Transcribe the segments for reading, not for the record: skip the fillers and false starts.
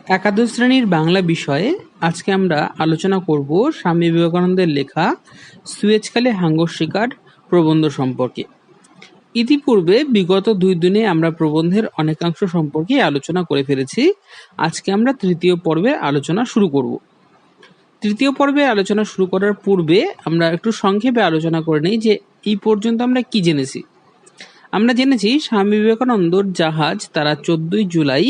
একাদশ শ্রেণীর বাংলা বিষয়ে আজকে আমরা আলোচনা করব স্বামী বিবেকানন্দের লেখা সুয়েজখালী হাঙ্গর শিকার প্রবন্ধ সম্পর্কে। ইতিপূর্বে বিগত 2 দিনে আমরা প্রবন্ধের অনেকাংশ সম্পর্কে আলোচনা করে ফেলেছি। আজকে আমরা তৃতীয় পর্বের আলোচনা শুরু করব। তৃতীয় পর্বে আলোচনা শুরু করার পূর্বে আমরা একটু সংক্ষেপে আলোচনা করে নিই যে এই পর্যন্ত আমরা কি জেনেছি। আমরা জেনেছি স্বামী বিবেকানন্দর জাহাজ তারা 14ই জুলাই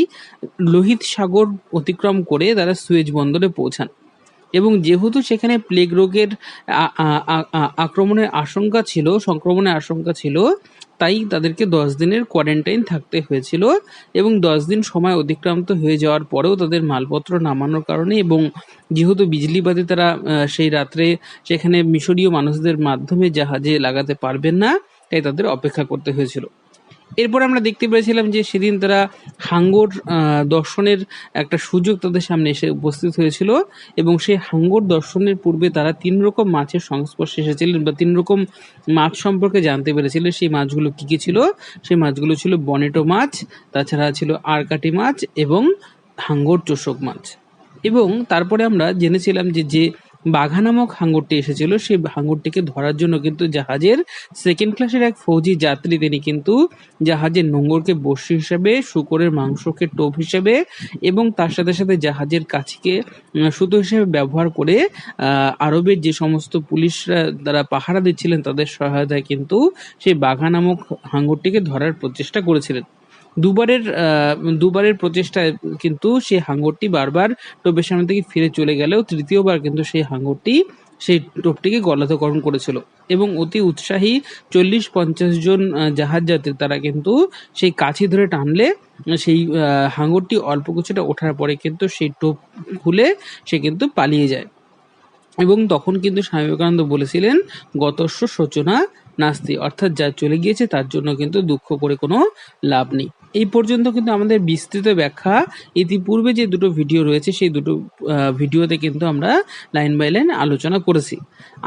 লোহিত সাগর অতিক্রম করে তারা সুয়েজ বন্দরে পৌঁছান এবং যেহেতু সেখানে প্লেগ রোগের সংক্রমণের আশঙ্কা ছিল, তাই তাদেরকে 10 দিনের কোয়ারেন্টাইন থাকতে হয়েছিল এবং 10 দিন সময় অতিক্রান্ত হয়ে যাওয়ার পরেও তাদের মালপত্র নামানোর কারণে এবং যেহেতু বিজলিবাতি তারা সেই রাত্রে সেখানে মিশরীয় মানুষদের মাধ্যমে জাহাজে লাগাতে পারবেন না, তাই তাদের অপেক্ষা করতে হয়েছিল। এরপর আমরা দেখতে পেয়েছিলাম যে সেদিন তারা হাঙ্গর দর্শনের একটা সুযোগ তাদের সামনে এসে উপস্থিত হয়েছিল এবং সেই হাঙ্গর দর্শনের পূর্বে তারা 3 রকম মাছের সংস্পর্শে এসেছিলেন বা 3 রকম মাছ সম্পর্কে জানতে পেরেছিলেন। সেই মাছগুলো কী কী ছিল? সেই মাছগুলো ছিল বনেটো মাছ, তাছাড়া ছিল আরকাটি মাছ এবং হাঙ্গর চোষক মাছ। এবং তারপরে আমরা জেনেছিলাম যে বাঘা নামক হাঙ্গরটি এসেছিল, সেই হাঙ্গরটিকে ধরার জন্য কিন্তু জাহাজের সেকেন্ড ক্লাসের এক ফৌজি যাত্রী তিনি কিন্তু জাহাজের নোঙরকে বড়শি হিসেবে, শূকরের মাংসকে টোপ হিসেবে এবং তার সাথে সাথে জাহাজের কাছিকে সুতো হিসেবে ব্যবহার করে আরবের যে সমস্ত পুলিশরা তারা পাহারা দিচ্ছিলেন তাদের সহায়তায় কিন্তু সেই বাঘা নামক হাঙ্গরটিকে ধরার প্রচেষ্টা করেছিলেন। দুবারের প্রচেষ্টায় কিন্তু সেই হাঙ্গরটি বারবার টোপের সামনে থেকে ফিরে চলে গেলেও তৃতীয়বার কিন্তু সেই হাঙ্গরটি সেই টোপটিকে গলাধকরণ করেছিল এবং অতি উৎসাহী 40-50 জন জাহাজ যাত্রী তারা কিন্তু সেই কাছি ধরে টানলে সেই হাঙ্গরটি অল্প কিছুটা ওঠার পরে কিন্তু সেই টোপ খুলে সে কিন্তু পালিয়ে যায় এবং তখন কিন্তু স্বামী বিবেকানন্দ বলেছিলেন গতস্য শোচনা নাস্তি, অর্থাৎ যা চলে গিয়েছে তার জন্য কিন্তু দুঃখ করে কোনো লাভ নেই। এই পর্যন্ত কিন্তু আমাদের বিস্তৃত ব্যাখ্যা ইতিপূর্বে যে দুটো ভিডিও রয়েছে সেই দুটো ভিডিওতে কিন্তু আমরা লাইন বাই লাইন আলোচনা করেছি।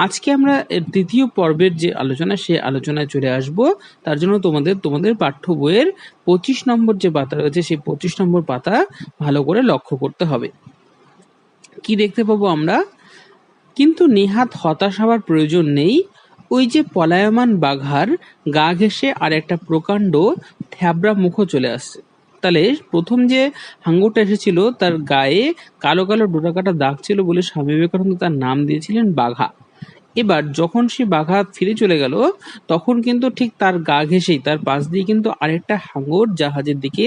আজকে আমরা তৃতীয় পর্বের যে আলোচনা সেই আলোচনায় চলে আসব। তার জন্য তোমাদের পাঠ্য বইয়ের 25 নম্বর যে পাতা রয়েছে সেই 25 নম্বর পাতা ভালো করে লক্ষ্য করতে হবে। কি দেখতে পাবো আমরা? কিন্তু নেহাত হতাশ হওয়ার প্রয়োজন নেই। ওই যে পলায়মান বাঘার গা ঘেঁষে আর একটা প্রকাণ্ড থ্যাবড়া মুখও চলে আসছে। তাহলে প্রথম যে হাঙ্গরটা এসেছিল তার গায়ে কালো কালো ডোরাকাটা দাগ ছিল বলে স্বামী বিবেকানন্দ তার নাম দিয়েছিলেন বাঘা। এবার যখন সে বাঘা ফিরে চলে গেল তখন কিন্তু ঠিক তার গা ঘেঁষেই তার পাশ দিয়ে কিন্তু আরেকটা হাঙ্গর জাহাজের দিকে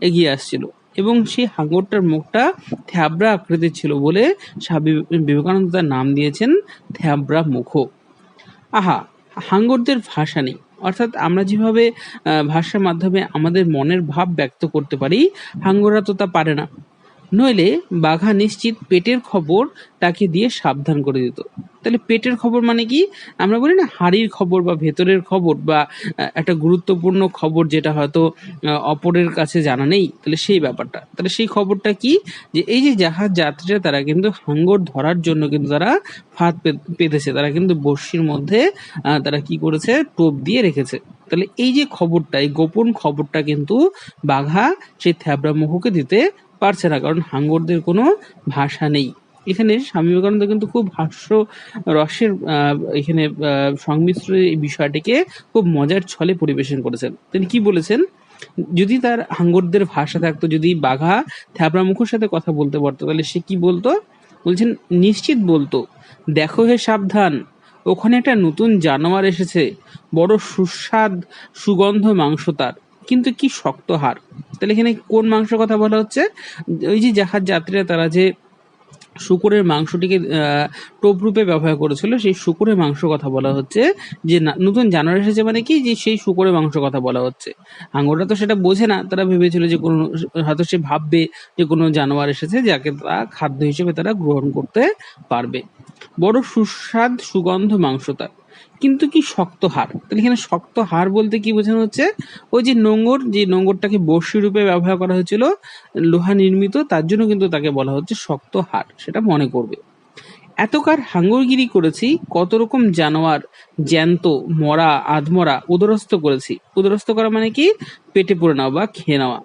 এগিয়ে আসছিল এবং সেই হাঙ্গরটার মুখটা থ্যাবড়া আকৃতির ছিল বলে স্বামী বিবেকানন্দ তার নাম দিয়েছেন থ্যাবড়া মুখো। আহা, হাঙ্গরদের ভাষা নেই, অর্থাৎ আমরা যেভাবে ভাষার মাধ্যমে আমাদের মনের ভাব ব্যক্ত করতে পারি হাঙ্গররা তো তা পারে না। নইলে বাঘা নিশ্চিত পেটের খবর তাকে দিয়ে সাবধান করে দিত। তাহলে পেটের খবর মানে কি? আমরা বলি না হাড়ির খবর বা ভেতরের খবর বা একটা গুরুত্বপূর্ণ খবর যেটা হয়তো অপরের কাছে জানা নেই, তাহলে সেই ব্যাপারটা। তাহলে সেই খবরটা কি? যে এই যে জাহাজ যাত্রীরা তারা কিন্তু হাঙ্গর ধরার জন্য কিন্তু তারা ফাঁদ পেতেছে, তারা কিন্তু বড়শির মধ্যে তারা কি করেছে? টোপ দিয়ে রেখেছে। তাহলে এই যে খবরটা, এই গোপন খবরটা কিন্তু বাঘা সেই থ্যাবড়া মুখোকে দিতে পারছে না, কারণ হাঙ্গরদের কোনো ভাষা নেই। এখানে স্বামী বিবেকানন্দ কিন্তু খুব হাস্য রসের এখানে সংমিশ্র এই বিষয়টিকে খুব মজার ছলে পরিবেশন করেছেন। তিনি কি বলেছেন? যদি তার হাঙ্গরদের ভাষা থাকতো, যদি বাঘা থ্যাবড়া মুখোর সাথে কথা বলতে পারতো, তাহলে সে কি বলতো? বলছেন নিশ্চিত বলতো, দেখো হে সাবধান, ওখানে একটা নতুন জানোয়ার এসেছে, বড় সুস্বাদ সুগন্ধ মাংস তার, কিন্তু কি শক্ত হাড়। তাহলে এখানে কোন মাংস কথা বলা হচ্ছে? ওই যে জাহাজ যাত্রীরা তারা যে শূকরের মাংসটিকে টোপ রূপে ব্যবহার করেছিল সেই শূকরের মাংস কথা বলা হচ্ছে। যে নতুন জানোয়ার এসেছে মানে কি? যে সেই শূকরের মাংস কথা বলা হচ্ছে। হাঙ্গররা তো সেটা বোঝে না, তারা ভেবেছিল যে কোনো হয়তো সে ভাববে যে কোনো জানোয়ার এসেছে যাকে তারা খাদ্য হিসেবে তারা গ্রহণ করতে পারবে। বড় সুস্বাদ সুগন্ধ মাংস তার, কিন্তু কি শক্ত হাড়। তাহলে এখানে শক্ত হাড় বলতে কি বোঝানো হচ্ছে? ওই যে নোঙর, যে নোঙরটাকে বড়শি রূপে ব্যবহার করা হয়েছিল, লোহা নির্মিত, তার জন্য কিন্তু তাকে বলা হচ্ছে শক্ত হাড়, সেটা মনে করবে। এতকার হাঙ্গরগিরি করেছি, কত রকম জানোয়ার, জ্যান্ত, মরা, আধমরা উদরস্থ করেছি। উদরস্থ করা মানে কি? পেটে পড়ে নেওয়া বা খেয়ে নেওয়া।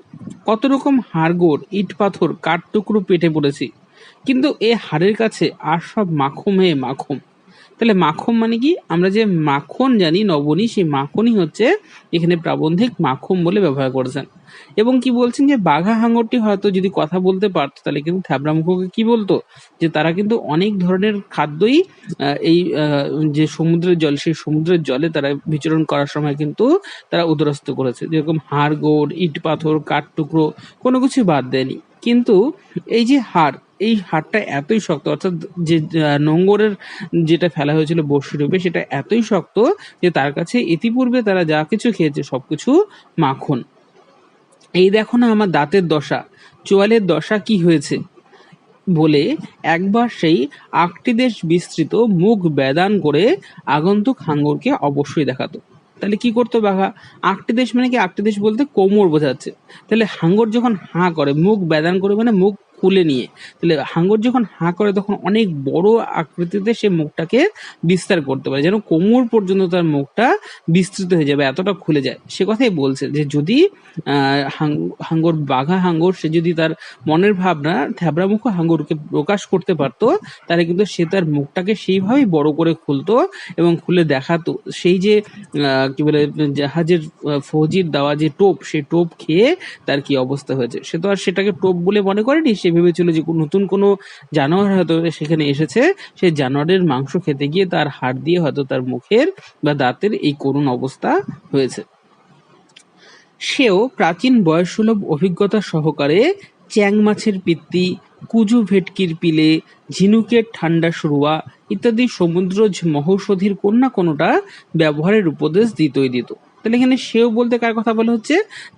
কত রকম হাড়গোড়, ইট পাথর, কাঠ টুকরো পেটে পড়েছি, কিন্তু এ হাড়ের কাছে আর সব মাখম হে মাখম। তাহলে মাখন মানে কি? আমরা যে মাখন জানি নবনী, সেই মাখনই হচ্ছে এখানে প্রাবন্ধিক মাখন বলে ব্যবহার করেছেন। এবং কি বলছেন যে বাঘা হাঙরটি হয়তো যদি কথা বলতে পারতো তাহলে কিন্তু থ্যাবড়ামুখোকে কি বলতো, যে তারা কিন্তু অনেক ধরনের খাদ্যই এই যে সমুদ্রের জল, সেই সমুদ্রের জলে তারা বিচরণ করার সময় কিন্তু তারা উদরস্থ করেছে, যেরকম হাড় গোড়, ইট পাথর, কাঠ টুকরো কোনো কিছু বাদ দেয়নি। কিন্তু এই যে হাড়, এই হাড়টা এতই শক্ত, অর্থাৎ যে নোঙরের যেটা ফেলা হয়েছিল বড়শি রূপে, সেটা এতই শক্ত যে তার কাছে ইতিপূর্বে তারা যা কিছু খেয়েছে সবকিছু মাখন। এই দেখো না আমার দাঁতের দশা, চোয়ালের দশা কি হয়েছে বলে একবার সেই আটটি দেশ বিস্তৃত মুখ বেদান করে আগন্তুক হাঙ্গরকে অবশ্যই দেখাতো। তাহলে কি করতো বাঘা? আটটি দেশ মানে কি? আটটি দেশ বলতে কোমর বোঝাচ্ছে। তাহলে হাঙ্গর যখন হাঁ করে, মুখ বেদান করে মানে মুখ খুলে নিয়ে, তাহলে হাঙ্গর যখন হাঁ করে তখন অনেক বড় আকৃতিতে সে মুখটাকে বিস্তার করতে পারে, যেন কোমর পর্যন্ত তার মুখটা বিস্তৃত হয়ে যাবে, এতটা খুলে যায়। সে কথাই বলছে যে যদি হাঙ্গর, বাঘা হাঙ্গর, সে যদি তার মনের ভাবনা থ্যাবড়ামুখো হাঙ্গরকে প্রকাশ করতে পারতো, তাহলে কিন্তু সে তার মুখটাকে সেইভাবেই বড় করে খুলতো এবং খুলে দেখাতো। সেই যে কি বলে জাহাজের ফৌজির দেওয়া যে টোপ, সেই টোপ খেয়ে তার কি অবস্থা হয়েছে। সে তো আর সেটাকে টোপ বলে মনে করেনি, সে ভেবেছিল যে নতুন কোনো জানোয়ার হয়তো সেখানে এসেছে, সেই জানোয়ারের মাংস খেতে গিয়ে তার হাড় দিয়ে হয়তো তার মুখের বা দাঁতের এই করুণ অবস্থা হয়েছে। সেও প্রাচীন বয়ঃসুলভ অভিজ্ঞতা সহকারে চ্যাং মাছের পিত্তি, কুজো ভেটকির পিলে, ঝিনুকের ঠান্ডা সরুয়া ইত্যাদি সমুদ্র মহৌষধির কোন না কোনোটা ব্যবহারের উপদেশ দিতই দিত। তাহলে এখানে সেও বলতে কার কথা বলা হচ্ছে?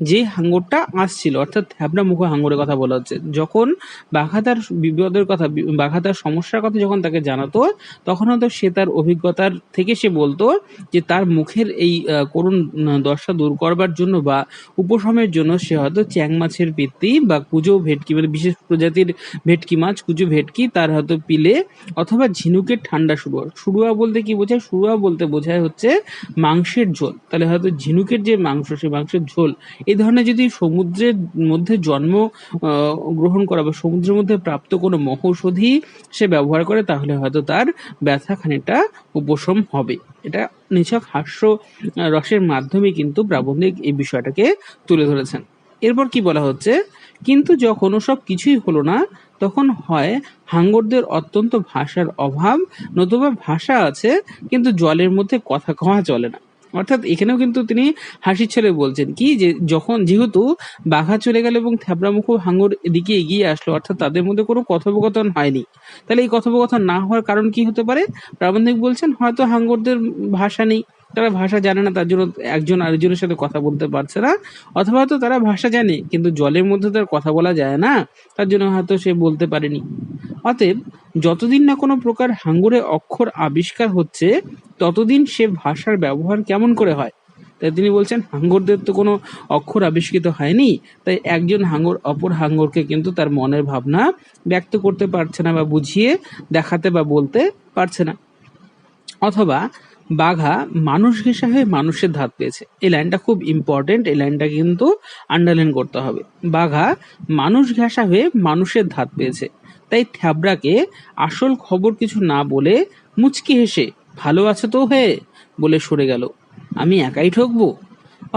যে হাঙ্গরটা আসছিল, অর্থাৎ থ্যাবড়া মুখো হাঙ্গরের কথা বলা হচ্ছে। যখন বাঘাতার বিপদের কথা, বাঘাতার সমস্যার কথা যখন তাকে জানাতো, তখন হয়তো সে তার অভিজ্ঞতার থেকে সে বলতো যে তার মুখের এই করুণ দশা দূর করবার জন্য বা উপশমের জন্য সে হয়তো চ্যাং মাছের পিত্তি বা কুজো ভেটকি, মানে বিশেষ প্রজাতির ভেটকি মাছ, কুজো ভেটকি, তার হয়তো পিলে, অথবা ঝিনুকের ঠান্ডা শুরুয়া। শুরুয়া বলতে কি বোঝায়? শুরুয়া বলতে বোঝায় হচ্ছে মাংসের ঝোল। তাহলে হয়তো ঝিনুকের যে মাংস, সেই মাংসের ঝোল, এই ধরনের যদি সমুদ্রের মধ্যে জন্ম গ্রহণ করা বা সমুদ্রের মধ্যে প্রাপ্ত কোনো মহৌষধি সে ব্যবহার করে, তাহলে হয়তো তার ব্যথা খানিকটা উপশম হবে। এটা নিছক হাস্য রসের মাধ্যমে কিন্তু প্রাবন্ধিক এই বিষয়টাকে তুলে ধরেছেন। এরপর কি বলা হচ্ছে? কিন্তু যখন ওসব কিছুই হলো না, তখন হয় হাঙ্গরদের অত্যন্ত ভাষার অভাব, নতুবা ভাষা আছে কিন্তু জলের মধ্যে কথা কওয়া চলে না। অর্থাৎ এখানেও কিন্তু তিনি হাসির ছলে বলছেন কি, যে যখন যেহেতু বাঘা চলে গেল এবং থ্যাবড়ামুখো হাঙ্গর এদিকে এগিয়ে আসলো, অর্থাৎ তাদের মধ্যে কোনো কথোপকথন হয়নি। তাহলে এই কথোপকথন না হওয়ার কারণ কি হতে পারে? প্রাবন্ধিক বলছেন হয়তো হাঙ্গরদের ভাষা নেই, তারা ভাষা জানে না, তার জন্য একজন আরেকজনের সাথে কথা বলতে পারছে না। অথবা হয়তো তারা ভাষা জানে কিন্তু জলের মধ্যে তার কথা বলা যায় না, তার জন্য হয়তো সে বলতে পারেনি। অতএব যতদিন না কোনো প্রকার হাঙ্গরে অক্ষর আবিষ্কার হচ্ছে, ততদিন সে ভাষার ব্যবহার কেমন করে হয়? তাই তিনি বলছেন হাঙ্গরদের তো কোনো অক্ষর আবিষ্কৃত হয়নি, তাই একজন হাঙ্গর অপর হাঙ্গরকে কিন্তু তার মনের ভাবনা ব্যক্ত করতে পারছে না বা বুঝিয়ে দেখাতে বা বলতে পারছে না। অথবা বাঘা মানুষ ঘেঁষা হয়ে মানুষের ধাত পেয়েছে। এই লাইনটা খুব ইম্পর্টেন্ট, এই লাইনটা কিন্তু আন্ডারলাইন করতে হবে। বাঘা মানুষ ঘেঁষা হয়ে মানুষের ধাত পেয়েছে, তাই থ্যাবড়াকে আসল খবর কিছু না বলে মুচকি হেসে ভালো আছে তো হয়ে বলে সরে গেল। আমি একাই ঠকবো?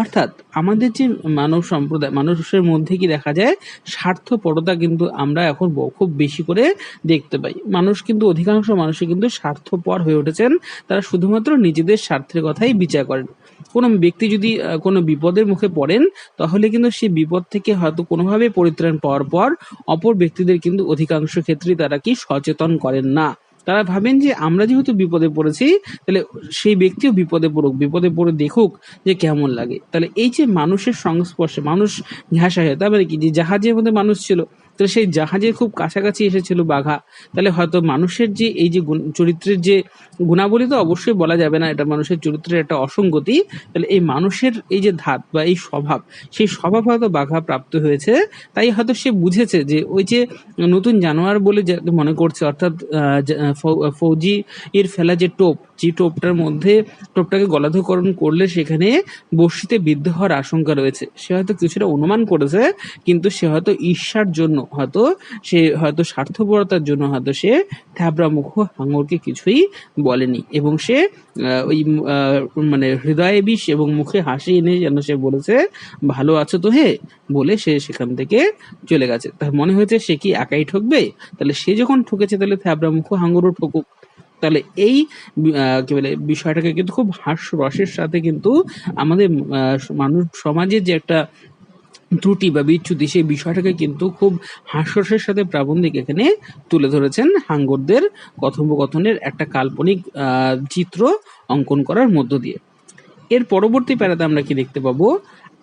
অর্থাৎ আমাদের যে মানব সম্প্রদায়, মানুষের মধ্যে কি দেখা যায়? স্বার্থপরতা কিন্তু আমরা এখন খুব বেশি করে দেখতে পাই। মানুষ কিন্তু, অধিকাংশ মানুষই কিন্তু স্বার্থপর হয়ে উঠেছেন। তারা শুধুমাত্র নিজেদের স্বার্থের কথাই বিচার করেন। কোনো ব্যক্তি যদি কোনো বিপদের মুখে পড়েন, তাহলে কিন্তু সেই বিপদ থেকে হয়তো কোনোভাবে পরিত্রাণ পাওয়ার পর অপর ব্যক্তিদের কিন্তু অধিকাংশ ক্ষেত্রেই তারা কি সচেতন করেন না। তারা ভাবেন যে আমরা যেহেতু বিপদে পড়েছি, তাহলে সেই ব্যক্তিও বিপদে পড়ুক, বিপদে পড়ে দেখুক যে কেমন লাগে। তাহলে এই যে মানুষের সংস্পর্শে মানুষ ঘেঁষা হয়, তার মানে কি? যে জাহাজের মধ্যে মানুষ ছিল, তাহলে সেই জাহাজের খুব কাছাকাছি এসেছিল বাঘা, তাহলে হয়তো মানুষের যে এই যে চরিত্রের যে গুণাবলী, তো অবশ্যই বলা যাবে না এটা মানুষের চরিত্রের একটা অসঙ্গতি, তাহলে এই মানুষের এই যে ধাত বা এই স্বভাব, সেই স্বভাব হয়তো বাঘা প্রাপ্ত হয়েছে, তাই হয়তো সে বুঝেছে যে ওই যে নতুন জানোয়ার বলে যাকে মনে করছে, অর্থাৎ ফৌজি এর ফেলা যে টোপ, যে টোপটার মধ্যে টোপটাকে গলাধকরণ করলে সেখানে বড়শিতে বিদ্ধ হওয়ার আশঙ্কা রয়েছে, সে হয়তো কিছুটা অনুমান করেছে, কিন্তু সে হয়তো ঈর্ষার জন্য, হয়তো স্বার্থপরতার জন্য হয়তো সে থ্যাবড়া মুখ হাঙরকে কিছুই বলেনি, এবং সে ওই মানে হৃদয়ে বিষ এবং মুখে হাসি এনে যেন সে বলেছে ভালো আছো তো হে, বলে সে সেখান থেকে চলে গেছে। তার মনে হয়েছে সে কি একাই ঠকবে, তাহলে সে যখন ঠকেছে তাহলে থ্যাবড়া মুখ হাঙরও ঠকুক। তাহলে এই কি বলে বিষয়টাকে কিন্তু খুব হাস্যরসের সাথে কিন্তু আমাদের মানুষ সমাজের যে একটা ত্রুটি বা বিচ্যুতি, সেই বিষয়টাকে কিন্তু খুব হাস্যরসের সাথে প্রাবন্ধিক এখানে তুলে ধরেছেন হাঙ্গরদের কথোপকথনের একটা কাল্পনিক চিত্র অঙ্কন করার মধ্য দিয়ে। এর পরবর্তী প্যারাতে আমরা কি দেখতে পাবো,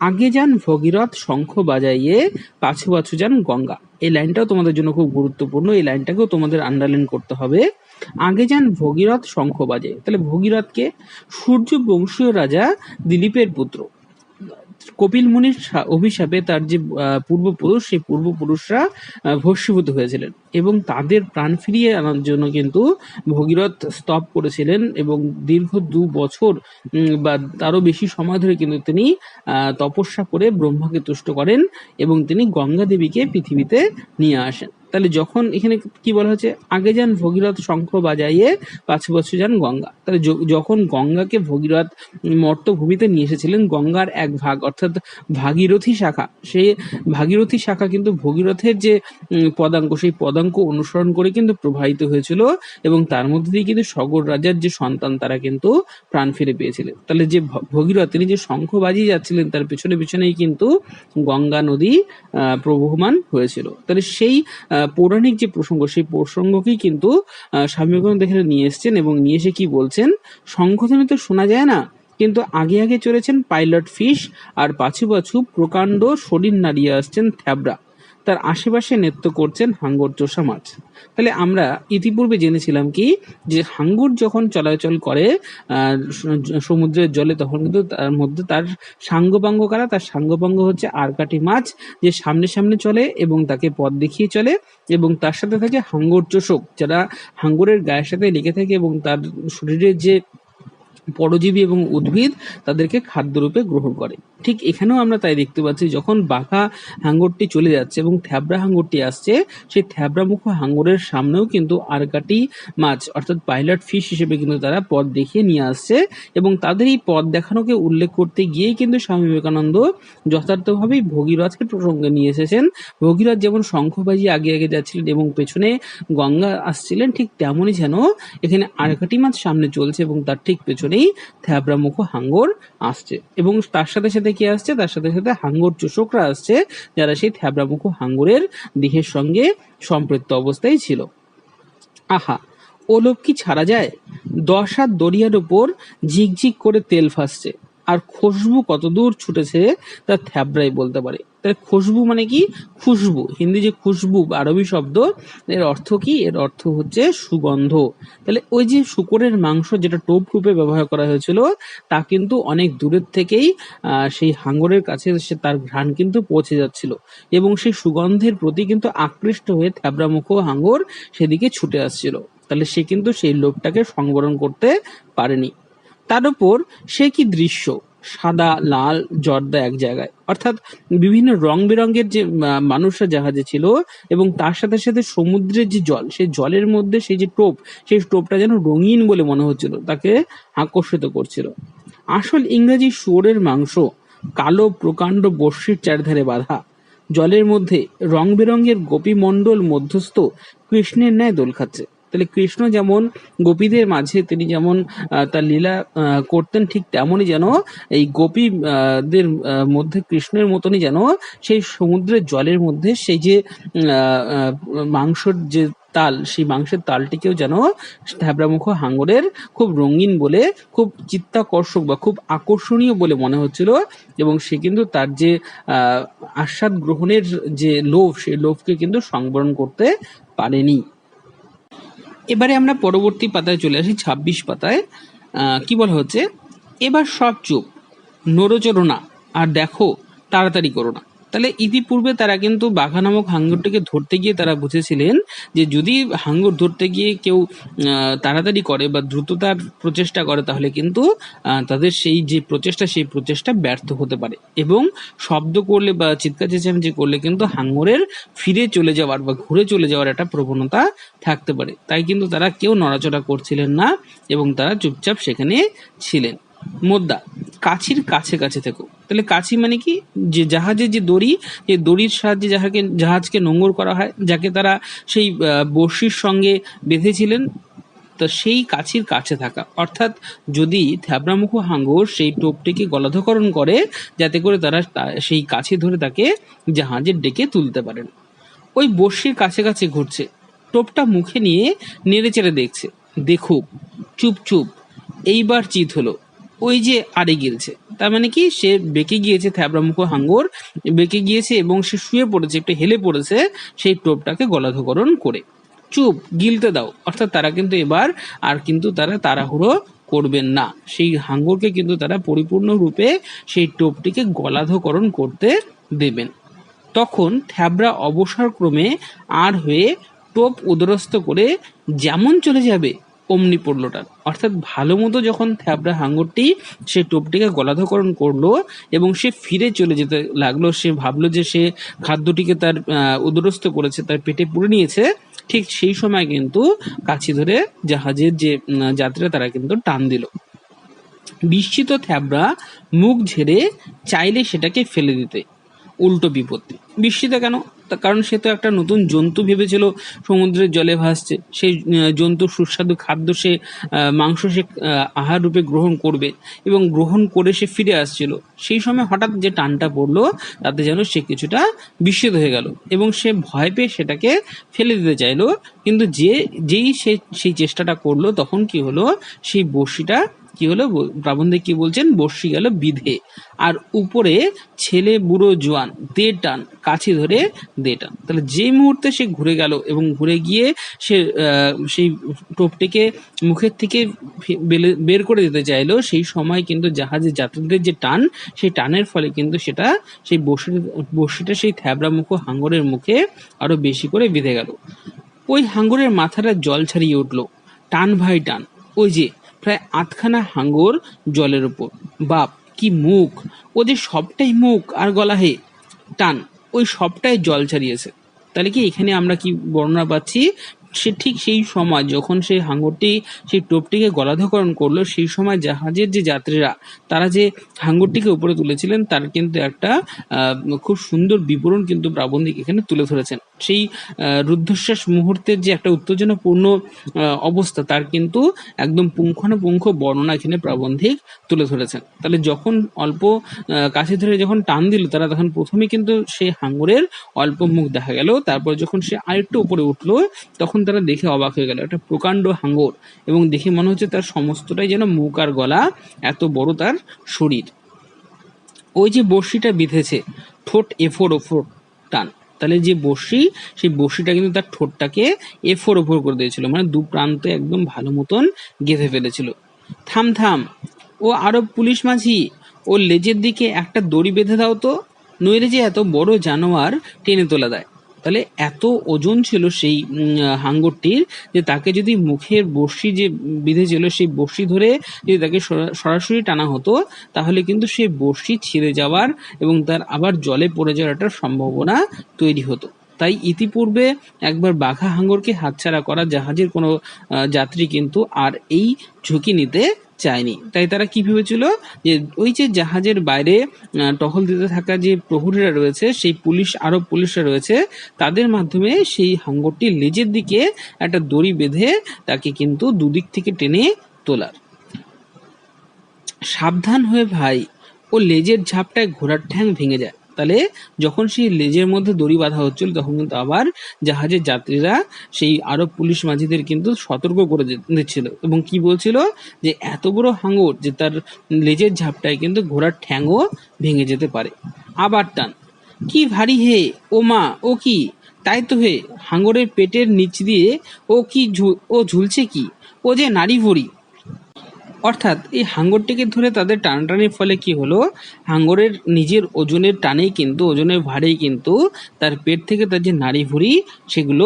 আগে যান ভগীরথ শঙ্খ বাজাইয়ে, পাছু পাছু যান গঙ্গা। এই লাইনটাও তোমাদের জন্য খুব গুরুত্বপূর্ণ, এই লাইনটাকেও তোমাদের আন্ডারলাইন করতে হবে। আগে যান ভগীরথ শঙ্খ বাজায়, তাহলে ভগীরথকে সূর্য বংশীয় রাজা দিলীপের পুত্র, কপিল মুনির অভিশাপে তার যে পূর্বপুরুষ, সেই পূর্বপুরুষরা ভস্মীভূত হয়েছিলেন এবং তাদের প্রাণ ফিরিয়ে আনার জন্য কিন্তু ভগীরথ স্তব করেছিলেন, এবং দীর্ঘ 2 বছর বা তারও বেশি সময় ধরে কিন্তু তিনি তপস্যা করে ব্রহ্মাকে তুষ্ট করেন এবং তিনি গঙ্গা দেবীকে পৃথিবীতে নিয়ে আসেন। তাহলে যখন এখানে কি বলা হচ্ছে, আগে যান ভগীরথ শঙ্খ বাজাইয়ে, পাছু পাছু যান গঙ্গা, তাহলে যখন গঙ্গাকে ভগীরথ মর্তভূমিতে নিয়ে এসেছিলেন, গঙ্গার এক ভাগ অর্থাৎ ভাগীরথী শাখা, সেই ভাগীরথী শাখা কিন্তু ভগীরথের যে পদাঙ্ক, সেই পদাঙ্ক অনুসরণ করে কিন্তু প্রবাহিত হয়েছিল, এবং তার মধ্যে দিয়ে কিন্তু সগর রাজার যে সন্তান তারা কিন্তু প্রাণ ফিরে পেয়েছিলেন। তাহলে যে ভগীরথ তিনি যে শঙ্খ বাজিয়ে যাচ্ছিলেন, তার পেছনে পেছনেই কিন্তু গঙ্গা নদী প্রবহমান হয়েছিল। তাহলে সেই পৌরাণিক যে প্রসঙ্গ, সেই প্রসঙ্গকেই কিন্তু স্বামী বিবেকানন্দ এখানে নিয়ে এসছেন, এবং নিয়ে এসে কি বলছেন, শঙ্খধ্বনি তো শোনা যায় না, কিন্তু আগে আগে চলেছেন পাইলট ফিশ, আর পাছু পাছু প্রকাণ্ড শরীর নাড়িয়ে আসছেন থ্যাবড়া, তার আশেপাশে নৃত্য করছেন হাঙ্গর চোষা মাছ। তাহলে আমরা ইতিপূর্বে জেনেছিলাম কি, যে হাঙ্গর যখন চলাচল করে সমুদ্রের জলে, তখন কিন্তু তার মধ্যে তার সাঙ্গপাঙ্গ কারা, তার সাঙ্গপাঙ্গ হচ্ছে আরকাটি মাছ, যে সামনে সামনে চলে এবং তাকে পথ দেখিয়ে চলে, এবং তার সাথে থাকে হাঙ্গর চোষক, যারা হাঙ্গরের গায়ের সাথে লেগে থাকে এবং তার শরীরের যে পরজীবী এবং উদ্ভিদ তাদেরকে খাদ্যরূপে গ্রহণ করে। ঠিক এখানেও আমরা তাই দেখতে পাচ্ছি, যখন বাঘা হাঙ্গরটি চলে যাচ্ছে এবং থ্যাবড়া হাঙ্গরটি আসছে, সেই থ্যাবড়া মুখ হাঙ্গরের সামনেও কিন্তু আরকাটি মাছ অর্থাৎ পাইলট ফিশ হিসেবে কিন্তু তারা পথ দেখিয়ে নিয়ে আসছে, এবং তাদের এই পথ দেখানোকে উল্লেখ করতে গিয়েই কিন্তু স্বামী বিবেকানন্দ যথার্থভাবেই ভগীরথকে প্রসঙ্গে নিয়ে এসেছেন। ভগীরথ যেমন শঙ্খ বাজিয়ে আগে আগে যাচ্ছিলেন এবং পেছনে গঙ্গা আসছিলেন, ঠিক তেমনই যেন এখানে আরকাটি মাছ সামনে চলছে এবং তার ঠিক পেছনেই থ্যাবড়া মুখ হাঙ্গর আসছে, এবং তার সাথে সাথে কি আসছে, তার সাথে সাথে হাঙ্গর চোষকরা আসছে, যারা সেই থ্যাবড়া মুখ হাঙ্গরের দেহের সঙ্গে সম্পৃক্ত অবস্থায় ছিল। আহা, ও লোক কি ছাড়া যায়, 10 হাত দরিয়ার উপর ঝিকঝিক করে তেল ভাসছে, আর খুশবু কত দূর ছুটেছে তা থ্যাবড়াই বলতে পারে। তাহলে খুশবু মানে কি, খুশবু, হিন্দি যে খুশবু আরবি শব্দ, এর অর্থ কি, এর অর্থ হচ্ছে সুগন্ধ। তাহলে ওই যে শূকরের মাংস যেটা টোপ রূপে ব্যবহার করা হয়েছিল, তা কিন্তু অনেক দূরের থেকেই সেই হাঙ্গরের কাছে সে তার ঘ্রাণ কিন্তু পৌঁছে যাচ্ছিল, এবং সেই সুগন্ধের প্রতি কিন্তু আকৃষ্ট হয়ে থ্যাবড়া মুখ হাঙ্গর সেদিকে ছুটে আসছিল। তাহলে সে কিন্তু সেই লোভটাকে সংবরণ করতে পারেনি। তার উপর সে কি দৃশ্য, সাদা লাল জর্দা এক জায়গায়, অর্থাৎ বিভিন্ন রং বেরঙের যে মানুষরা জাহাজে ছিল, এবং তার সাথে সাথে সমুদ্রের যে জল, সেই জলের মধ্যে সেই যে টোপ, সেই টোপটা যেন রঙিন বলে মনে হচ্ছিল, তাকে আকর্ষিত করছিল। আসল ইংরেজি শুয়োরের মাংস কালো প্রকাণ্ড বর্ষির চারধারে বাঁধা, জলের মধ্যে রং বেরঙের গোপীমণ্ডল মধ্যস্থ কৃষ্ণের ন্যায় দোল খাচ্ছে। তাহলে কৃষ্ণ যেমন গোপীদের মাঝে তিনি যেমন তার লীলা করতেন, ঠিক তেমনই যেন এই গোপীদের মধ্যে কৃষ্ণের মতনই যেন সেই সমুদ্রের জলের মধ্যে সেই যে মাংসর যে তাল, সেই মাংসের তালটিকেও যেন থ্যাবড়ামুখো হাঙ্গরের খুব রঙিন বলে, খুব চিত্তাকর্ষক বা খুব আকর্ষণীয় বলে মনে হচ্ছিল, এবং সে কিন্তু তার যে আস্বাদ গ্রহণের যে লোভ, সেই লোভকে কিন্তু সংবরণ করতে পারেনি। এবারে আমরা পরবর্তী পাতায় চলে আসি, 26 পাতায়। কি বলা হচ্ছে, এবার সব চুপ, নড়োচড়ো না, আর দেখো, তাড়াতাড়ি করো না। তাহলে ইতিপূর্বে তারা কিন্তু বাঘা নামক হাঙ্গরটিকে ধরতে গিয়ে তারা বুঝেছিলেন যে যদি হাঙ্গর ধরতে গিয়ে কেউ তাড়াতাড়ি করে বা দ্রুততার প্রচেষ্টা করে, তাহলে কিন্তু তাদের সেই যে প্রচেষ্টা, সেই প্রচেষ্টা ব্যর্থ হতে পারে, এবং শব্দ করলে বা চিৎকার চেঁচামেচি করলে কিন্তু হাঙ্গরের ফিরে চলে যাওয়ার বা ঘুরে চলে যাওয়ার একটা প্রবণতা থাকতে পারে। তাই কিন্তু তারা কেউ নড়াচড়া করছিলেন না, এবং তারা চুপচাপ সেখানে ছিলেন। মোদ্দা, কাছির কাছে কাছে থেকো। তাহলে কাছি মানে কি, যে জাহাজের যে দড়ি, যে দড়ির সাহায্যে জাহাজকে নোঙর করা হয়, যাকে তারা সেই বড়শির সঙ্গে বেঁধেছিলেন, তো সেই কাছির কাছে থাকা। অর্থাৎ যদি থ্যাবড়ামুখো হাঙ্গর সেই টোপটিকে গলাধকরণ করে, যাতে করে তারা সেই কাছি ধরে তাকে জাহাজের ডেকে তুলতে পারেন। ওই বড়শির কাছে কাছে ঘুরছে, টোপটা মুখে নিয়ে নেড়ে চেড়ে দেখছে। দেখুক, চুপ চুপ, এইবার চিত হলো, ওই যে আড়ে গিলছে। তার মানে কি, সে বেঁকে গিয়েছে, থ্যাবড়ামুখো হাঙ্গর বেঁকে গিয়েছে এবং সে শুয়ে পড়েছে, একটু হেলে পড়েছে সেই টোপটাকে গলাধকরণ করে। চুপ, গিলতে দাও। অর্থাৎ তারা কিন্তু এবার আর কিন্তু তারা তাড়াহুড়ো করবেন না, সেই হাঙ্গরকে কিন্তু তারা পরিপূর্ণরূপে সেই টোপটিকে গলাধকরণ করতে দেবেন। তখন থ্যাবড়া অবসরক্রমে আর হয়ে টোপ উদরস্থ করে যেমন চলে যাবে অমনি পড়লো টান। অর্থাৎ ভালো মতো যখন থ্যাবড়া হাঙ্গরটি সে টোপটিকে গলাধকরণ করলো এবং সে ফিরে চলে যেতে লাগলো, সে ভাবলো যে সে খাদ্যটিকে তার উদরস্থ করেছে, তার পেটে পুরে নিয়েছে, ঠিক সেই সময় কিন্তু কাছি ধরে জাহাজের যে যাত্রীরা তারা কিন্তু টান দিল। বিস্মিত থ্যাবড়া মুখ ঝেড়ে চাইলে সেটাকে ফেলে দিতে, উল্টো বিপত্তি। বিস্মিত কেন? কারণ সে তো একটা নতুন জন্তু ভেবেছিল সমুদ্রের জলে ভাসছে, সেই জন্তুর সুস্বাদু খাদ্য সে মাংস সে আহার রূপে গ্রহণ করবে, এবং গ্রহণ করে সে ফিরে আসছিল। সেই সময় হঠাৎ যে টানটা পড়লো, তাতে যেন সে কিছুটা বিস্মিত হয়ে গেল এবং সে ভয় পেয়ে সেটাকে ফেলে দিতে চাইলো। কিন্তু যেই সে সেই চেষ্টাটা করলো, তখন কি হলো, সেই বড়শিটা কি হলো, প্রাবন্ধিক কি বলছেন, বর্ষি গেল বিধে, আর উপরে ছেলে বুড়ো জোয়ান দে টান, কাছি ধরে দে টান। তাহলে যে মুহূর্তে সে ঘুরে গেল এবং ঘুরে গিয়ে সে সেই টোপটিকে মুখের থেকে বের করে দিতে চাইলো, সেই সময় কিন্তু জাহাজের যাত্রীদের যে টান, সেই টানের ফলে কিন্তু সেটা সেই বর্ষিটা সেই থ্যাবড়ামুখো হাঙ্গরের মুখে আরো বেশি করে বেঁধে গেল। ওই হাঙ্গরের মাথাটা জল ছাড়িয়ে উঠলো, টান ভাই টান। ওই যে প্রায় আধখানা হাঙ্গর জলের উপর। বাপ, কি মুখ! ওদের সবটাই মুখ আর গলা, হে টান, ওই সবটাই জল ছাড়িয়েছে। তাহলে কি এখানে আমরা কি বর্ণনা পাচ্ছি, সে ঠিক সেই সময় যখন সেই হাঙ্গরটি সেই টোপটিকে গলাধকরণ করলো, সেই সময় জাহাজের যে যাত্রীরা তারা যে হাঙ্গরটিকে উপরে তুলেছিলেন, তার কিন্তু একটা খুব সুন্দর বিবরণ কিন্তু প্রাবন্ধিক এখানে তুলে ধরেছেন। সেই রুদ্ধশ্বাস মুহূর্তের যে একটা উত্তেজনাপূর্ণ অবস্থা, তার কিন্তু একদম পুঙ্খানুপুঙ্খ বর্ণনা এখানে প্রাবন্ধিক তুলে ধরেছেন। তাহলে যখন অল্প কাছে ধরে যখন টান দিল তারা, তখন প্রথমে কিন্তু সেই হাঙ্গরের অল্প মুখ দেখা গেল, তারপর যখন সে আরেকটু উপরে উঠলো, তখন তারা দেখে অবাক হয়ে গেল, একটা প্রকাণ্ড হাঙ্গর, এবং দেখে মনে হচ্ছে তার সমস্তটাই যেন মুখ আর গলা, এত বড় তার শরীর। ওই যে বড়শিটা বিঁধেছে, ঠোঁট এফোর ওফোর টান। তাহলে যে বড়শি, সেই বড়শিটা কিন্তু তার ঠোঁটটাকে এফোর ওফোর করে দিয়েছিল, মানে দু প্রান্তে একদম ভালো মতন গেঁথে ফেলেছিল। থাম থাম, ও আরব পুলিশ মাঝি, ওর লেজের দিকে একটা দড়ি বেঁধে দাও তো, নইলে যে এত বড় জানোয়ার টেনে তোলা দেয়। তাহলে এত ওজন ছিল সেই হাঙ্গরটির, যে তাকে যদি মুখের বড়শি যে বিঁধেছিল, সেই বড়শি ধরে যদি তাকে সরাসরি টানা হতো, তাহলে কিন্তু সেই বড়শি ছিঁড়ে যাওয়ার এবং তার আবার জলে পড়ে যাওয়ার একটা সম্ভাবনা তৈরি হতো। তাই ইতিপূর্বে একবার বাঘা হাঙ্গরকে হাতছাড়া করা জাহাজের কোনো যাত্রী কিন্তু আর এই ঝুঁকি নিতে চায়নি। তাই তারা কি ভেবেছিল, যে ওই যে জাহাজের বাইরে টহল দিতে থাকা যে প্রহরীরা রয়েছে, সেই আরব পুলিশরা রয়েছে, তাদের মাধ্যমে সেই হাঙ্গরটির লেজের দিকে একটা দড়ি বেঁধে তাকে কিন্তু দুদিক থেকে টেনে তোলার। সাবধান হয়ে ভাই, ও লেজের ঝাপটায় ঘোড়ার ঠ্যাং ভেঙে যায়। তাহলে যখন সেই লেজের মধ্যে দড়ি বাঁধা হচ্ছিল তখন কিন্তু আবার জাহাজের যাত্রীরা সেই আরব পুলিশ মাঝিদের কিন্তু সতর্ক করে দিচ্ছিল এবং কি বলছিল যে এত বড় হাঙর যে তার লেজের ঝাপটায় কিন্তু ঘোড়ার ঠ্যাংও ভেঙে যেতে পারে। আবার টান, কি ভারী হে, ও মা, ও কি, তাই তো হে, হাঙরের পেটের নিচ দিয়ে ও কি ও ঝুলছে কি, ও যে নারী ভরি। অর্থাৎ এই হাঙরটিকে ধরে তাদের টানাটানির ফলে কি হলো, হাঙরের নিজের ওজনের টানেই কিন্তু, ওজনের ভারেই কিন্তু তার পেট থেকে তার যে নাড়ি ভুঁড়ি সেগুলো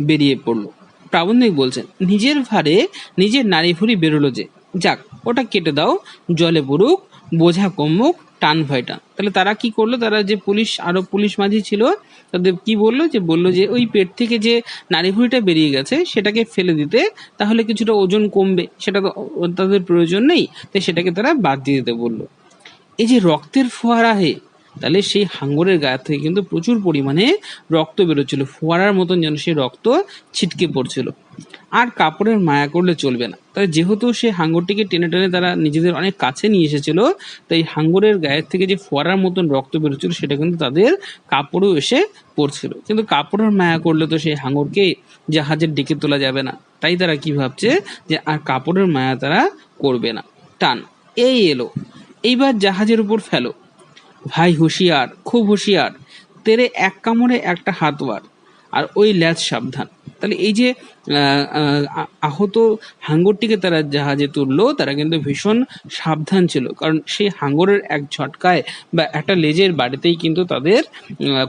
বেরিয়ে পড়লো। প্রাবন্ধিক বলছেন নিজের ভারে নিজের নাড়ি ভুঁড়ি বেরোলো যে, যাক ওটা কেটে দাও, জলে পড়ুক, বোঝা কমুক, টান ভয় টান। তাহলে তারা কি করলো, তারা যে পুলিশ আরো পুলিশ মাঝি ছিল তাদের কি বললো, যে বললো যে ওই পেট থেকে যে নাড়ি ভুঁড়িটা বেরিয়ে গেছে সেটাকে ফেলে দিতে, তাহলে কিছুটা ওজন কমবে, সেটা তো তাদের প্রয়োজন নেই, তাই সেটাকে তারা বাদ দিয়ে দিতে বললো। এই যে রক্তের ফোয়ারা হে, তাহলে সেই হাঙরের গায়ে থেকে কিন্তু প্রচুর পরিমাণে রক্ত বেরোচ্ছিল, ফোয়ারার মতন যেন সেই রক্ত ছিটকে পড়ছিল। আর কাপড়ের মায়া করলে চলবে না, তাই যেহেতু সে হাঙরটিকে টেনে টেনে তারা নিজেদের অনেক কাছে নিয়ে এসেছিল, তাই হাঙরের গায়ের থেকে যে ফোয়ারার মতন রক্ত বেরোচ্ছিল সেটা কিন্তু তাদের কাপড়েও এসে পড়ছিল। কিন্তু কাপড়ের মায়া করলে তো সেই হাঙরকে জাহাজের ডেকে তোলা যাবে না, তাই তারা কি ভাবছে যে আর কাপড়ের মায়া তারা করবে না। টান, এই এলো, এইবার জাহাজের উপর ফেলো, ভাই হুঁশিয়ার, খুব হুঁশিয়ার, তেরে এক কামড়ে একটা হাতওয়ার, আর ওই ল্যাজ সাবধান। তাহলে এই যে আহত হাঙ্গরটিকে তারা জাহাজে তুললো, তারা কিন্তু ভীষণ সাবধান ছিল, কারণ সেই হাঙ্গরের এক ঝটকায় বা একটা লেজের বাড়িতেই কিন্তু তাদের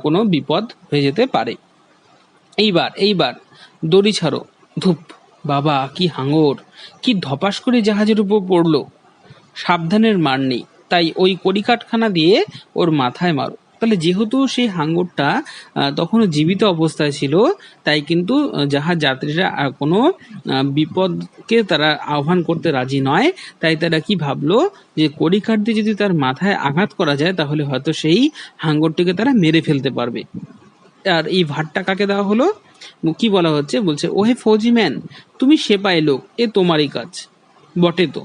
কোনো বিপদ হয়ে যেতে পারে। এইবার দড়ি ছাড়ো, ধূপ, বাবা কি হাঙ্গর, কি ধপাস করে জাহাজের উপর পড়লো, সাবধানের মার নেই, তাই ওই কড়িকাঠখানা দিয়ে ওর মাথায় মারো। তাহলে যেহেতু সেই হাঙ্গরটা তখনও জীবিত অবস্থায় ছিল, তাই কিন্তু জাহাজ যাত্রীরা কোনো বিপদকে তারা আহ্বান করতে রাজি নয়, তাই তারা কি ভাবলো যে কড়িকাঠ দিয়ে যদি তার মাথায় আঘাত করা যায় তাহলে হয়তো সেই হাঙ্গরটিকে তারা মেরে ফেলতে পারবে। আর এই ভারটা কাকে দেওয়া হলো, কি বলা হচ্ছে, বলছে ওহে ফৌজি ম্যান, তুমি সেপাই লোক, এ তোমারই কাজ বটে তো।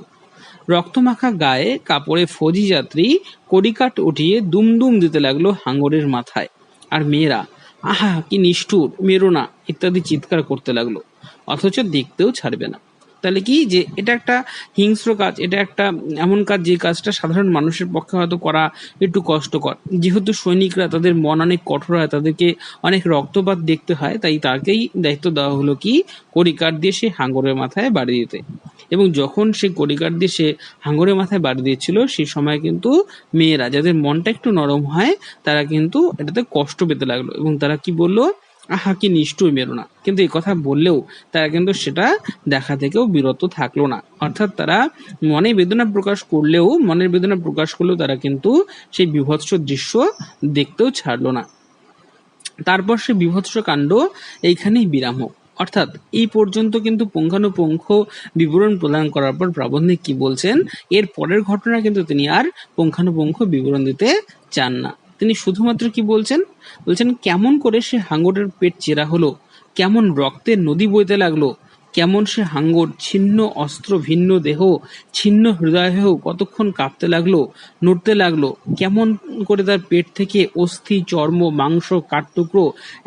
রক্তমাখা গায়ে কাপড়ে ফৌজি যাত্রী কড়িকাঠ উঠিয়ে দুমদুম দিতে লাগলো হাঙরের মাথায়, আর মেয়েরা আহা কি নিষ্ঠুর, মেরো না ইত্যাদি চিৎকার করতে লাগলো, অথচ দেখতেও ছাড়বে না। তাহলে কি, যে এটা একটা হিংস্র কাজ, এটা একটা এমন কাজ যে কাজটা সাধারণ মানুষের পক্ষে হয়তো করা একটু কষ্টকর, যেহেতু সৈনিকরা তাদের মন অনেক কঠোর হয়, তাদেরকে অনেক রক্তপাত দেখতে হয়, তাই তাকেই দায়িত্ব দেওয়া হলো কি কড়িকাঠ দিয়ে সে হাঙরের মাথায় বাড়ি দিতে। এবং যখন সে কড়িকাঠ দিয়ে সে হাঙরের মাথায় বাড়ি দিয়েছিল সেই সময় কিন্তু মেয়েরা যাদের মনটা একটু নরম হয় তারা কিন্তু এটাতে কষ্ট পেতে লাগলো, এবং তারা কি বললো, আহা কি নিষ্ঠুর, মেরো না। কিন্তু এই কথা বললেও তারা কিন্তু সেটা দেখা থেকেও বিরত থাকলো না, অর্থাৎ তারা মনের বেদনা প্রকাশ করলেও তারা কিন্তু সেই বীভৎস দৃশ্য দেখতেও ছাড়লো না। তারপর সে বীভৎস কাণ্ড এইখানেই বিরাম হোক। অর্থাৎ এই পর্যন্ত কিন্তু পুঙ্খানুপুঙ্খ বিবরণ প্রদান করার পর প্রাবন্ধিক কি বলছেন, এর পরের ঘটনা কিন্তু তিনি আর পুঙ্খানুপুঙ্খ বিবরণ দিতে চান না। তিনি শুধুমাত্র কি বলছেন, কেমন করে সে হাঙরের পেট চেরা হলো, কেমন রক্তের নদী বইতে লাগলো, কেমন সে হাঙ্গর ছিন্ন অস্ত্র ভিন্ন দেহ ছিন্ন হৃদয় হয়েও কতক্ষণ কাঁপতে লাগলো, নড়তে লাগলো, কেমন করে তার পেট থেকে অস্থি চর্ম মাংস কাঠটুকরো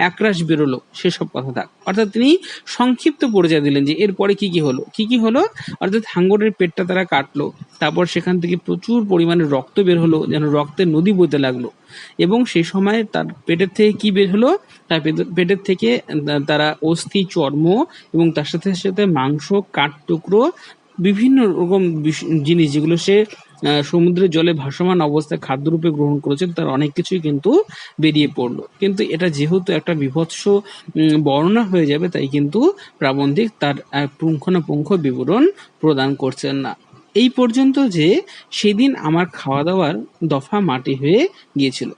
একরাশ বেরোলো, সেসব কথা থাক। অর্থাৎ তিনি সংক্ষিপ্ত পরিচয় দিলেন যে এরপরে কি কি হলো। অর্থাৎ হাঙ্গরের পেটটা তারা কাটলো, তারপর সেখান থেকে প্রচুর পরিমাণে রক্ত বের হলো, যেন রক্তের নদী বইতে লাগলো, এবং সেই সময় তার পেটের থেকে কি বের হলো, তার পেটের থেকে তারা অস্থি চর্ম এবং তার সাথে সাথে মাংস কাঠটুকরো বিভিন্ন রকম জিনিস যেগুলো সে সমুদ্রের জলে ভাসমান অবস্থায় খাদ্যরূপে গ্রহণ করেছে, তার অনেক কিছুই কিন্তু বেরিয়ে পড়লো। কিন্তু এটা যেহেতু একটা বীভৎস বর্ণনা হয়ে যাবে, তাই কিন্তু প্রাবন্ধিক তার পুঙ্খানুপুঙ্খ বিবরণ প্রদান করছেন না। এই পর্যন্ত যে সেদিন আমার খাওয়া দাওয়ার দফা মাটি হয়ে গিয়েছিল।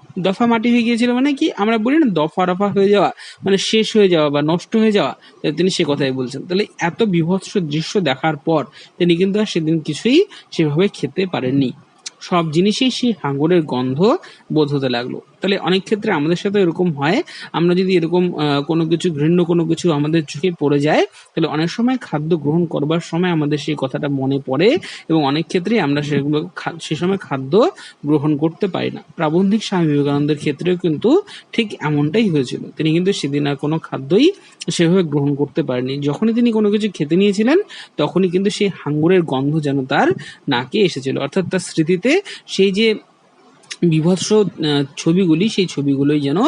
মানে কি, আমরা বলি না দফা রফা হয়ে যাওয়া, মানে শেষ হয়ে যাওয়া বা নষ্ট হয়ে যাওয়া, তিনি সে কথাই বলছেন। তাহলে এত বীভৎস দৃশ্য দেখার পর তিনি কিন্তু আর সেদিন কিছুই সেভাবে খেতে পারেননি, সব জিনিসেই সেই হাঙরের গন্ধ বোধ হতে লাগলো। তাহলে অনেক ক্ষেত্রে আমাদের সাথে এরকম হয়, আমরা যদি এরকম কোনো কিছু ঘৃণ্য কোনো কিছু আমাদের চোখে পড়ে যায়, তাহলে অনেক সময় খাদ্য গ্রহণ করবার সময় আমাদের সেই কথাটা মনে পড়ে এবং অনেক ক্ষেত্রেই আমরা সেগুলো সে সময় খাদ্য গ্রহণ করতে পারি না। প্রাবন্ধিক স্বামী বিবেকানন্দের ক্ষেত্রেও কিন্তু ঠিক এমনটাই হয়েছিল। তিনি কিন্তু সেদিন আর কোনো খাদ্যই সেভাবে গ্রহণ করতে পারেনি। যখনই তিনি কোনো কিছু খেতে নিয়েছিলেন, তখনই কিন্তু সেই হাঙ্গরের গন্ধ যেন তার নাকে এসেছিল। অর্থাৎ তার স্মৃতিতে সেই যে বীভৎস ছবিগুলি, সেই ছবিগুলোই যেন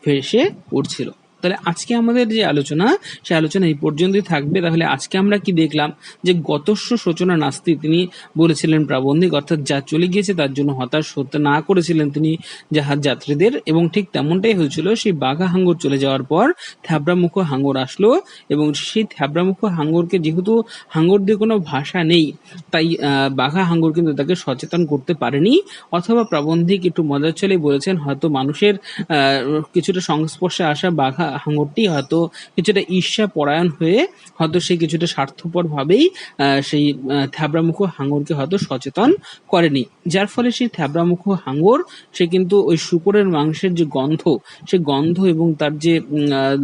ভেসে উঠছিল। তাহলে আজকে আমাদের যে আলোচনা, সেই আলোচনা এই পর্যন্তই থাকবে। তাহলে আজকে আমরা কি দেখলাম, যে গতস্য শোচনা নাস্তি তিনি বলেছিলেন প্রাবন্ধিক, অর্থাৎ যা চলে গিয়েছে তার জন্য হতাশ হতে না করেছিলেন তিনি জাহাজ যাত্রীদের, এবং ঠিক তেমনটাই হয়েছিল। সেই বাঘা হাঙ্গর চলে যাওয়ার পর থ্যাবড়ামুখ হাঙ্গর আসলো, এবং সেই থ্যাবড়ামুখ হাঙ্গরকে, যেহেতু হাঙ্গরদের কোনো ভাষা নেই, তাই বাঘা হাঙ্গর কিন্তু তাকে সচেতন করতে পারেনি। অথবা প্রাবন্ধিক একটু মজার ছলেই বলেছেন, হয়তো মানুষের কিছুটা সংস্পর্শে আসা বাঘা হাঙ্গরটি হয়তো কিছুটা ঈর্ষা পরায়ণ হয়ে হয়তো সে কিছুটা স্বার্থপর ভাবেই সেই থ্যাবড়ামুখ হাঙ্গরকে হয়তো সচেতন করেনি, যার ফলে সেই থ্যাবড়ামুখ হাঙ্গর সে কিন্তু ওই শূকরের মাংসের যে গন্ধ, সে গন্ধ এবং তার যে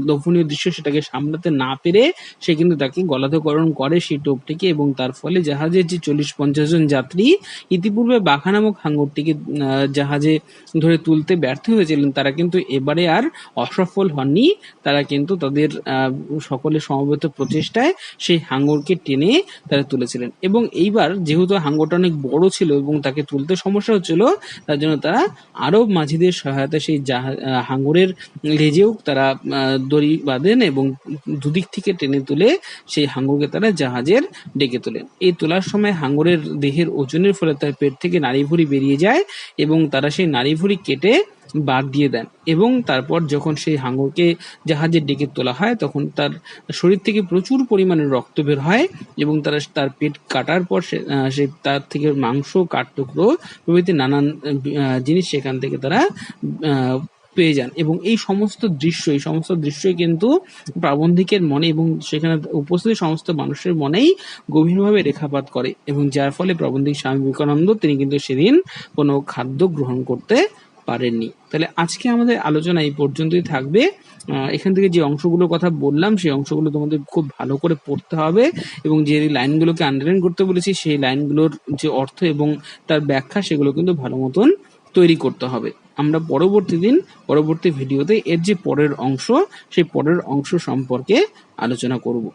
লোভনীয় দৃশ্য, সেটাকে সামলাতে না পেরে সে কিন্তু তাকে গলাধকরণ করে সেই টোপটিকে, এবং তার ফলে জাহাজের যে 40-50 জন যাত্রী ইতিপূর্বে বাঘা নামক হাঙ্গরটিকে জাহাজে ধরে তুলতে ব্যর্থ হয়েছিলেন, তারা কিন্তু এবারে আর অসফল হননি। তারা কিন্তু তাদের সকলের সমবেত প্রচেষ্টায় সেই হাঙ্গরকে টেনে তারা তুলেছিলেন, এবং এইবার যেহেতু হাঙ্গরটা অনেক বড় ছিল এবং তাকে তুলতে সমস্যা হচ্ছিল, তার জন্য তারা আরব মাঝিদের সহায়তায় সেই হাঙ্গরের লেজেও তারা দড়ি বাঁধেন এবং দুদিক থেকে টেনে তুলে সেই হাঙ্গরকে তারা জাহাজের ডেকে তোলেন। এই তোলার সময় হাঙ্গরের দেহের ওজনের ফলে তার পেট থেকে নাড়িভুঁড়ি বেরিয়ে যায়, এবং তারা সেই নাড়িভুঁড়ি কেটে বাদ দিয়ে দেন, এবং তারপর যখন সেই হাঙ্গরকে জাহাজে ডেকে তোলা হয়, তখন তার শরীর থেকে প্রচুর পরিমাণে রক্ত বের হয়, এবং তার পেট কাটার পর সে তার থেকে মাংস, কাঠটুকরো প্রভৃতি নানান জিনিস সেখান থেকে তারা পেয়ে যান। এবং এই সমস্ত দৃশ্যই কিন্তু প্রাবন্ধিকের মনে এবং সেখানে উপস্থিত সমস্ত মানুষের মনেই গভীরভাবে রেখাপাত করে, এবং যার ফলে প্রাবন্ধিক স্বামী বিবেকানন্দ তিনি কিন্তু সেদিন কোনো খাদ্য গ্রহণ করতে পারেননি। তাহলে আজকে আমাদের আলোচনা এই পর্যন্তই থাকবে। এখান থেকে যে অংশগুলোর কথা বললাম, সেই অংশগুলো তোমাদের খুব ভালো করে পড়তে হবে, এবং যে লাইনগুলোকে আন্ডারলাইন করতে বলেছি, সেই লাইনগুলোর যে অর্থ এবং তার ব্যাখ্যা, সেগুলো কিন্তু ভালো মতন তৈরি করতে হবে। আমরা পরবর্তী ভিডিওতে এর যে পরের অংশ, সেই পরের অংশ সম্পর্কে আলোচনা করব।